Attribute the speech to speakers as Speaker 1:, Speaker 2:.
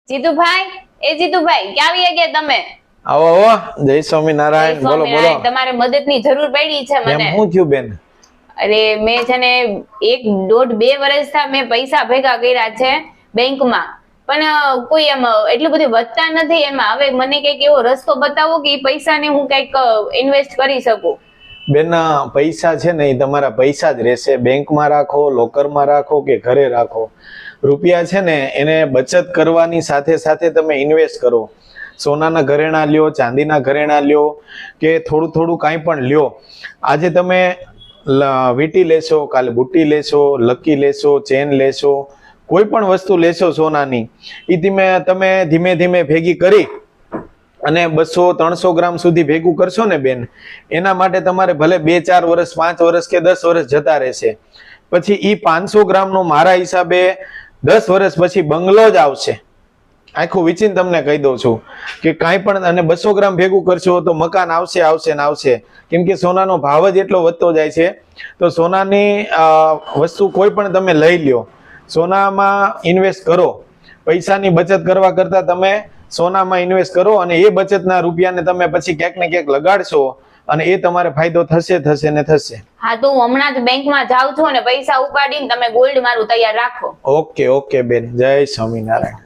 Speaker 1: જીતુભાઈ, એ જીતુભાઈ ક્યાં આવી ગયા તમે?
Speaker 2: આવો આવો, જય સ્વામિનારાયણ. બોલો બોલો.
Speaker 1: તમારે મદદની જરૂર પડી છે મને.
Speaker 2: શું થયું બેન?
Speaker 1: અરે મેં છે ને 1.5-2 વર્ષથી મેં પૈસા ભેગા કર્યા છે બેંકમાં, પણ કોઈ એમ એટલું બધું વધતા નથી એમાં. હવે મને કઈક એવો રસ્તો બતાવો કે એ પૈસાને હું કઈક ઇન્વેસ્ટ કરી શકું.
Speaker 2: બેન, પૈસા છે ને એ તમારા પૈસા જ રહેશે. બેંકમાં રાખો, લોકરમાં રાખો કે ઘરે રાખો, રૂપિયા છે ને એને બચત કરવાની સાથે સાથે તમે ઇન્વેસ્ટ કરો. સોનાના ઘરેણા લ્યો, ચાંદીના ઘરેણા લ્યો કે થોડું થોડું કાંઈ પણ લ્યો. આજે તમે વીટી લેશો, કાલે બુટ્ટી લેશો, લકી લેશો, ચેન લેશો, કોઈ પણ વસ્તુ લેશો સોનાની, એ તમે ધીમે ધીમે ભેગી કરી અને 200-300 ગ્રામ સુધી ભેગું કરશો ને બેન, એના માટે તમારે ભલે 2-4 વર્ષ, 5 વર્ષ કે 10 વર્ષ જતા રહેશે. પછી ઈ 500 ગ્રામનો મારા હિસાબે 10 વર્ષ પછી બંગલો જ આવશે. આખું વિચીન તમને કહી દઉં છું કે કાંઈ પણ. અને 200 ગ્રામ ભેગું કરશો તો મકાન આવશે આવશે ને આવશે. કેમ કે સોનાનો ભાવ જ એટલો વધતો જાય છે. તો સોનાની વસ્તુ કોઈ પણ તમે લઈ લ્યો, સોનામાં ઇન્વેસ્ટ કરો. પૈસાની બચત કરવા કરતા તમે સોનામાં ઇન્વેસ્ટ કરો અને એ બચતના રૂપિયાને તમે પછી ક્યાંક ને ક્યાંક લગાડશો અને એ તમારે ફાયદો થશે થશે ને થશે.
Speaker 1: હા, તો હું હમણાં જ બેંકમાં જાઉં છું અને પૈસા ઉપાડીને તમે ગોલ્ડ મારું તૈયાર રાખો.
Speaker 2: ઓકે ઓકે બેન, જય સ્વામિનારાયણ.